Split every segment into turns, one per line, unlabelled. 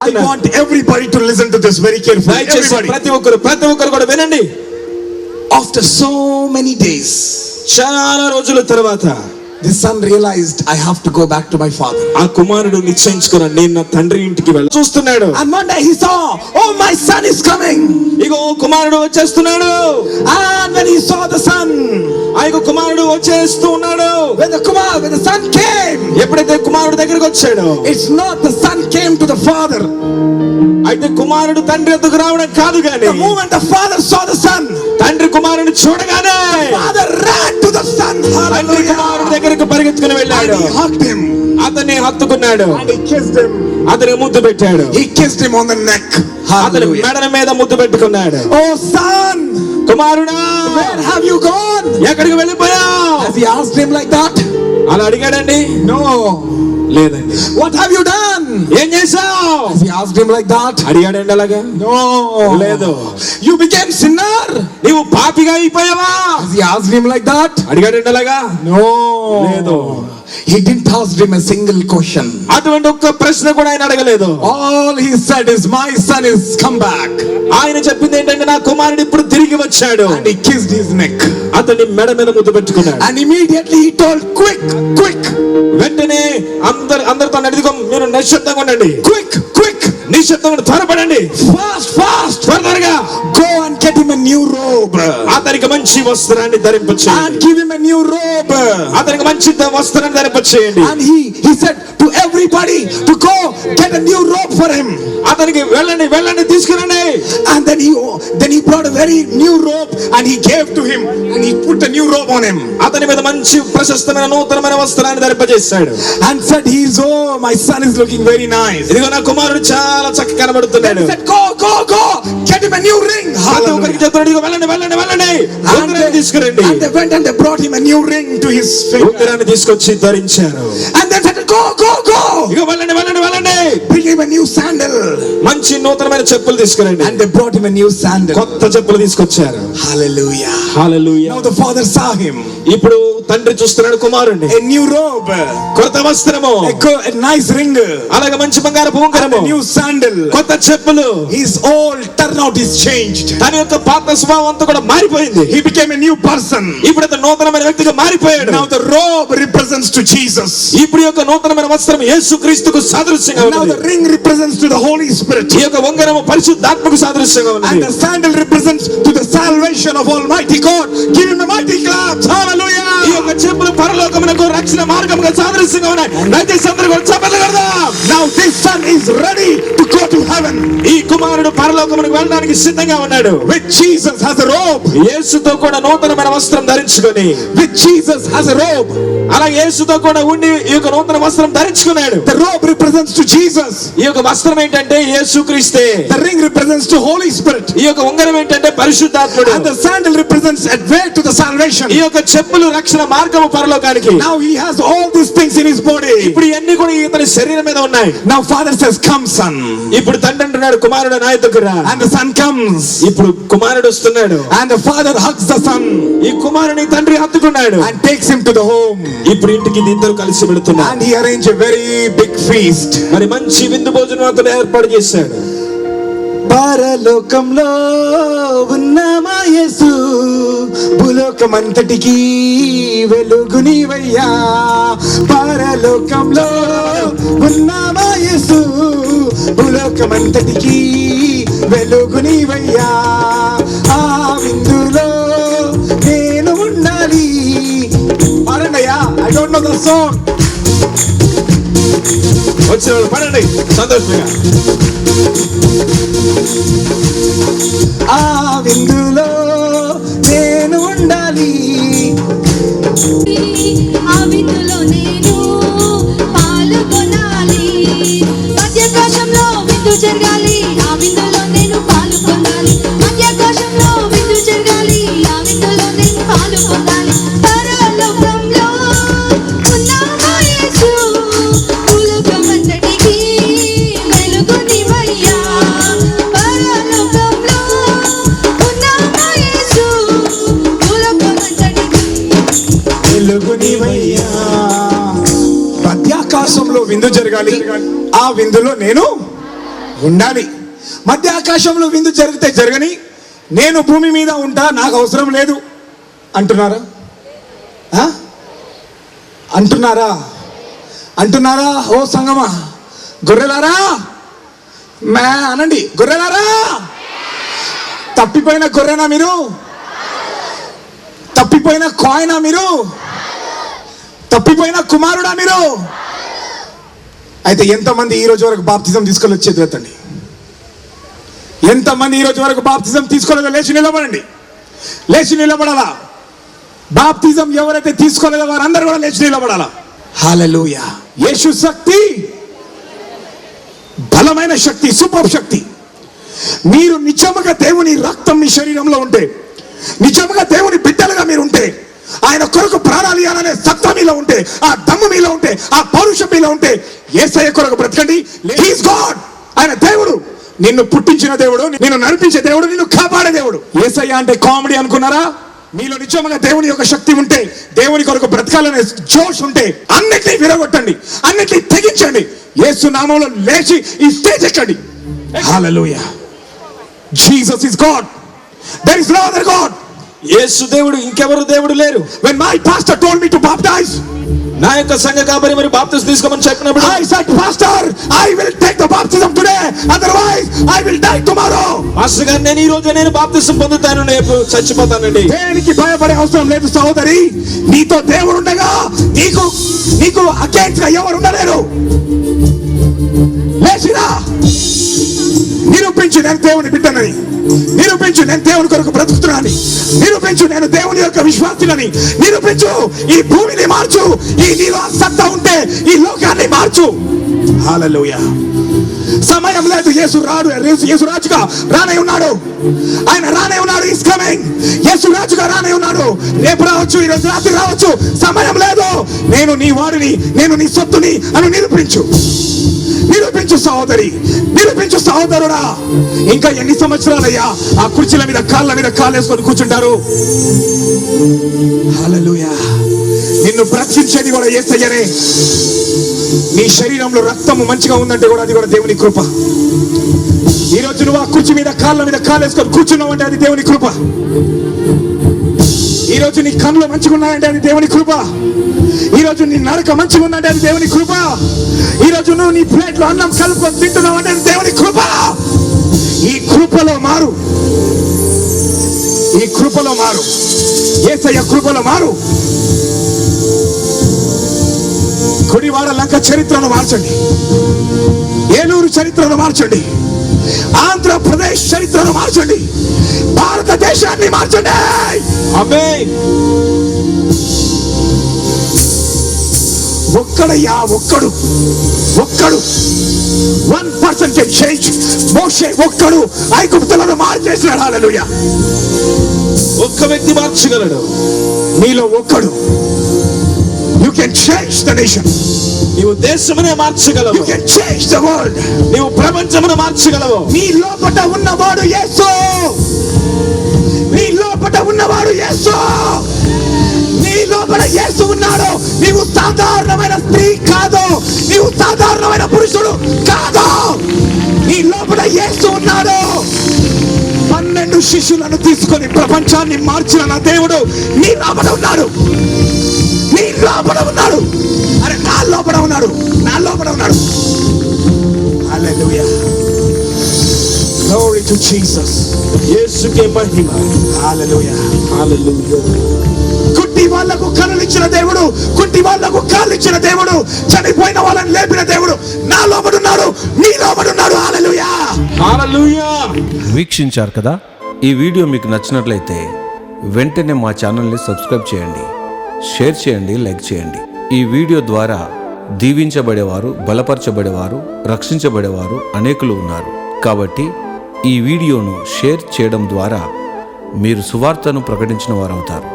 చెప్తున్నాను.
I want everybody to listen to this very carefully. Everybody.
ప్రతి ఒక్కరు కూడా వినండి.
After so many days,
చాలా రోజుల తర్వాత
the son realized, I have to go back to my father.
ఆ కుమారుడు నిశ్చయించుకున్నాడు, నేను నా తండ్రి ఇంటికి వెళ్ళాలి. చూస్తున్నాడు.
And one day he saw, oh, my son is coming.
ఇగో కుమారుడు వచ్చేస్తున్నాడు.
And when he saw the son,
ఇగో కుమారుడు వచ్చేస్తూ ఉన్నాడు.
when the son came,
ఎప్పుడైతే కుమారుడు దగ్గరికి వచ్చాడు,
it's not the son came to the father.
అయితే కుమారుడు తండ్రి ఎదుగు రావడం కాదు గాని,
The moment the father saw the son,
తండ్రి కుమారుని చూడగానే
father ran to the son.
తండ్రి కుమారుడి దగ్గరికి పరిగెత్తుకుని వెళ్ళాడు.
And he hugged him.
అతన్ని హత్తుకున్నాడు.
And he kissed him.
అతని ముద్దు పెట్టాడు.
He kissed him on the neck.
అతని మెడ మీద ముద్దు పెట్టుకున్నాడు.
Oh son,
కుమారుడా,
where have you gone?
ఎక్కడికి వెళ్ళిపోయావు?
Has he asked him like that?
అలా అడిగాడండి?
No.
లేదండి.
What have you done?
ఏం చేశావు?
Has he asked him like that?
అడిగాడండి అలాగా?
No.
లేదు.
You became sinner?
నీవు పాపిగా అయిపోయావా?
Has he asked him like that?
అడిగాడండి అలాగా?
No.
లేదు.
He didn't ask him a single question.
అటువంటి ఒక్క ప్రశ్న కూడా ఆయన అడగలేదు.
All he said is, my son is come back.
ఆయన చెప్పింది ఏంటంటే, నా కుమారుడు ఇప్పుడు తిరిగి వచ్చాడు.
And he kissed his neck.
అతని మెడ మీద ముద్దు పెట్టుకున్నాడు.
And immediately he told, quick, quick.
వెంటనే అందరితో అడిగిగో, మీరు నిశ్శబ్దంగా ఉండండి.
Quick, quick.
నిశ్శబ్దంగా త్వరపడండి.
Fast, fast.
త్వరగా
Go and get him a new robe.
అతనికి మంచి వస్త్రాన్ని ధరింపచేయండి.
And give him a new robe.
అతనికి మంచి వస్త్రాన్ని ధరింపచేయండి.
And he said to everybody to go get a new robe for him.
అతనికి వెళ్ళండి తీసుకురండి.
And then he brought a very new robe and he gave to him and he put a new robe on him.
అతని మీద మంచి ప్రశస్తమైన నూతనమైన వస్త్రాన్ని ధరింపజేశాడు.
And said, my son is looking very nice.
ఇదిగో నా కుమారుడు చాలా చక్కగా కనబడుతున్నాడు.
He said, go get him a new ring.
ఒకరికి చెప్తున్నాడు, ఇదిగో వెళ్ళండి ఉంగరాన్ని తీసుకురండి.
And they went and they brought him a new ring to his finger.
ఉంగరాన్ని తీసుకొచ్చి ధరించారు.
And then said, go
ఇదిగో వెళ్ళండి
bring him a new sandal.
మంచి నూతనమైన చెప్పులు తీసుకురండి.
And they brought him a new sandal.
కొత్త చెప్పులు తీసుకొచ్చారు.
Hallelujah.
Hallelujah.
Now the father saw him.
ఇప్పుడు తండ్రి చూస్తున్నాడు కుమారుణ్ణి.
A new robe,
కొత్త వస్త్రము,
a nice ring,
అలాగే మంచి బంగారపు ఉంగరము,
a new sandal.
కొత్త చెప్పులు.
His old turnout is changed.
తన యొక్క పాత స్వభావం అంతా కూడా మారిపోయింది.
He became a new person.
ఇప్పుడు అతను నూతనమైన వ్యక్తిగా మారిపోయాడు.
Now the robe represents to Jesus.
ఇప్పుడు యొక్క నూతనమైన వస్త్రం యేసుక్రీస్తుకు సాదృశ్యంగా ఉంది.
Now the ring represents to the Holy Spirit.
ఈ యొక్క ఉంగరము పరిశుద్ధాత్మకు సాదృశ్యంగా ఉంది.
And the sandal represents to the salvation of Almighty God. Give him a mighty clap. Hallelujah.
ఈ యొక్క చెప్పులు పరలోకమునకు రక్షణ మార్గముగా సాదృశ్యంగా ఉన్నాయి. దయచేసి అందరూ కూడా చప్పట్లు కొడదాం.
Now this son is ready to go to heaven.
ఈ కుమారుడు పరలోకమునకు వెళ్ళడానికి సిద్ధంగా ఉన్నాడు.
With Jesus has a robe.
యేసుతో కూడా నూతనమైన వస్త్రం ధరించుకొని,
with Jesus has a robe.
అలాగే యేసుతో కూడా ఉండి ఈ యొక్క నూతన వస్త్రం ధరించుకున్నాడు.
The robe represents to Jesus.
ఈ యొక్క వస్త్రం ఏంటంటే యేసుక్రీస్తే.
The ring represents to Holy Spirit.
ఈ యొక్క ఉంగరం ఏంటంటే పరిశుద్ధాత్ముడు.
And the sandal represents a way to the salvation.
ఈ యొక్క చెప్పులు రక్షణ మార్గము పరలోకానికి.
Now he has all these things in his body.
ఇప్పుడు ఇవన్నీ కూడా ఇతని శరీరం మీద ఉన్నాయి.
Now father says, come son.
ఇప్పుడు తండ్రి అంటున్నాడు, కుమారుడు నా యొద్దకు రా.
And the son comes.
ఇప్పుడు కుమారుడు వస్తున్నాడు.
And the father hugs the son.
ఈ కుమారుని తండ్రి హత్తుకున్నాడు.
And takes him to the home.
ఇప్పుడు ఇంటికి ఇద్దరు కలిసి వెళుతున్నారు.
And he arranged a very big feast.
మరి మంచి విందు భోజనం అతను ఏర్పాటు చేశాడు.
పరలోకంలో ఉన్న మా యేసు, భూలోకమంతటికి వెలుగు నీవయ్యా. పరలోకంలో ఉన్న మా యేసు, భూలోకమంతటికి వెలుగు నీవయ్యా. ఆ విందులో నేను ఉండాలి. పాడండియా. I don't know the song.
వచ్చిన వాళ్ళు పాడండి సంతోషంగా.
ఆ విందులో నేను ఉండాలి.
ఆ విందులో నేను పాల్గొనాలి. మధ్యాకాశంలో విందు జరగాలి. ఆ విందులో నేను పాల్గొనాలి. మధ్యాకాశంలో విందు జరగాలి. ఆ విందులో నేను పాల్గొనాలి. పరలోకంలో ఉన్న మా యేసు, భూలోకమంతటికి వెలుగునివయ్యా. పరలోకంలో ఉన్న మా యేసు, భూలోకమంతటికి
వెలుగు నీవయ్యా. మధ్యాకాశంలో విందు జరగాలి. ఆ విందులో నేను ఉండాలి. మధ్య ఆకాశంలో విందు జరిగితే జరగని, నేను భూమి మీద ఉంటా, నాకు అవసరం లేదు అంటున్నారా? అంటున్నారా? ఓ సంగమా, గొర్రెలారా మే అనండి. గొర్రెలారా, తప్పిపోయిన గొర్రెనా మీరు? తప్పిపోయిన కాయినా మీరు? తప్పిపోయిన కుమారుడా మీరు? అయితే ఎంతమంది ఈ రోజు వరకు బాప్తిజం తీసుకొని వచ్చేది ఎత్తండి. ఎంతమంది ఈ రోజు వరకు బాప్తిజం తీసుకోలేదో లేచి నిలబడండి. లేచి నిలబడాలా. బాప్తిజం ఎవరైతే తీసుకోలేదో వారందరూ కూడా లేచి నిలబడాలా. హల్లెలూయా. యేసు శక్తి బలమైన శక్తి, సూపర్ శక్తి. మీరు నిజముగా దేవుని రక్తం మీ శరీరంలో ఉంటే, నిజముగా దేవుని బిడ్డలుగా మీరు ఉంటే, ఆయన కొరకు ప్రాణాలు ఇవ్వాలనే సత్తా మీలో ఉంటే, ఆ దమ్ము మీలో ఉంటే, ఆ పౌరుషం మీలో ఉంటే, యేసయ్య కొరకు బ్రతకండి. He is God. ఆయన దేవుడు, నిన్ను పుట్టించిన దేవుడు, నిన్ను నడిపించే దేవుడు, నిన్ను కాపాడే దేవుడు. యేసయ్య అంటే కామెడీ అనుకున్నారా? మీలో నిజంగా దేవుని యొక్క శక్తి ఉంటే, దేవుని కొరకు బ్రతకాలనే జోష్ ఉంటే, అన్నిటినీ విరగొట్టండి, అన్నిటినీ తెగించండి. యేసు నామంలో లేచి ఈ స్టేజ్ ఎక్కండి. Hallelujah. Jesus is God. There is no other God.
యేసు దేవుడు, ఇంకెవరు దేవుడు లేరు.
When my pastor told me to baptize,
నా యొక్క సంఘ కాబట్టి మరి బాప్తిజం తీసుకోమని చెప్పినప్పుడు
I said, Pastor, I will take the baptism today, otherwise I will die tomorrow.
Master గారు, నేను ఈ రోజు నేను బాప్తిజం పొందుతాను, రేపు చచ్చిపోతానండి.
దేనికి భయపడే అవసరం లేదు సహోదరి. నీతో దేవుడు ఉండగా నీకు అగేన్స్ట్ గా ఎవరు ఉండలేరు. లేచిరా, నిరూపించు నేను దేవుని బిడ్డనని, నిరూపించు నేను దేవుని కొరకు బ్రతుకుతున్నానని, నిరూపించు నేను దేవుని యొక్క విశ్వాసినని, నిరూపించు. ఈ భూమిని మార్చు. ఈ నీలో సత్తా ఉంటే ఈ లోకాన్ని మార్చు. హల్లెలూయా. సమయం లేదు. యేసు రాజుగా రానే ఉన్నాడు. ఆయన రానే ఉన్నాడు. Is coming. యేసు రాజుగా రానే ఉన్నాడు. రేపు రావచ్చు, ఈ రోజు రాత్రి రావచ్చు. సమయం లేదు. నేను నీ వాడిని, నేను నీ సొత్తుని అని నిరూపించు. నిరూపించు సహోదరి, నిరూపించు సహోదరుడా. ఇంకా ఎన్ని సంవత్సరాలయ్యా ఆ కుర్చీల మీద కాళ్ళ మీద కాళ్ళేసుకొని కూర్చుంటారు? హల్లెలూయా. నిన్ను బ్రతికించేది కూడా యేసయ్యనే. నీ శరీరంలో రక్తము మంచిగా ఉందంటే కూడా అది కూడా దేవుని కృప. ఈ రోజు నువ్వు ఆ కుర్చీ మీద కాళ్ళ మీద కాళ్ళేసుకొని కూర్చున్నావు అంటే అది దేవుని కృప. ఈ రోజు నీ కళ్ళు మంచిగా ఉన్నాయంటే అది దేవుని కృప. ఈ రోజు నీ నడక మంచిగా ఉందంటే అది దేవుని కృప. ఈ రోజు నువ్వు నీ ప్లేట్లో అన్నం కలుపుకొని తింటున్నావు అంటే అది దేవుని కృప. ఈ కృపలో మారు. ఈ కృపలో మారు. యేసయ్య కృపలో మారు. గుడివాడ లంక చరిత్రను మార్చండి. ఏలూరు చరిత్రను మార్చండి. ఆంధ్రప్రదేశ్ చరిత్రను మార్చండి. భారతదేశాన్ని మార్చండి.
ఆమేన్.
ఒక్కడయ్యా, ఒక్కడు 1% can change. మోషే ఒక్కడు ఐగుప్తులను మార్చేసినాడు. హల్లెలూయా.
ఒక్క వ్యక్తి మార్చగలడు.
నీలో ఒక్కడు. You can change the nation.
నీవు దేశమునే మార్చగలవు.
You can change the world.
నీవు ప్రపంచమును మార్చగలవు.
నీ లోపట ఉన్నవాడు యేసు. నీ లోపట ఉన్నవాడు యేసు. నీ లోపల యేసు ఉన్నాడు. నీవు సాధారణమైన స్త్రీ కాదు. నీవు సాధారణమైన పురుషుడు కాదు. నీ లోపల యేసు ఉన్నాడు. 12 శిష్యులను తీసుకొని ప్రపంచాన్ని మార్చిన నా దేవుడు నీ లోపల ఉన్నాడు. నీ లోపల ఉన్నాడు. అరే నా లోపల ఉన్నాడు. నా లోపల ఉన్నాడు. హల్లెలూయా. Glory to Jesus.
యేసుకే మహిమ.
హల్లెలూయా.
హల్లెలూయా.
కుంటి వాళ్ళకు కళ్ళు ఇచ్చిన దేవుడు, కుంటి వాళ్ళకు కాళ్ళు ఇచ్చిన దేవుడు, చనిపోయిన వాళ్ళని లేపిన దేవుడు నా లోపల ఉన్నాడు. నీ లోపల ఉన్నాడు. హల్లెలూయా.
హల్లెలూయా.
వీక్షించారు కదా. ఈ వీడియో మీకు నచ్చినట్లయితే వెంటనే మా ఛానల్ని సబ్స్క్రైబ్ చేయండి, షేర్ చేయండి, లైక్ చేయండి. ఈ వీడియో ద్వారా దీవించబడేవారు, బలపరచబడేవారు, రక్షించబడేవారు అనేకులు ఉన్నారు. కాబట్టి ఈ వీడియోను షేర్ చేయడం ద్వారా మీరు సువార్తను ప్రకటించిన వారవుతారు.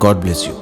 God bless you.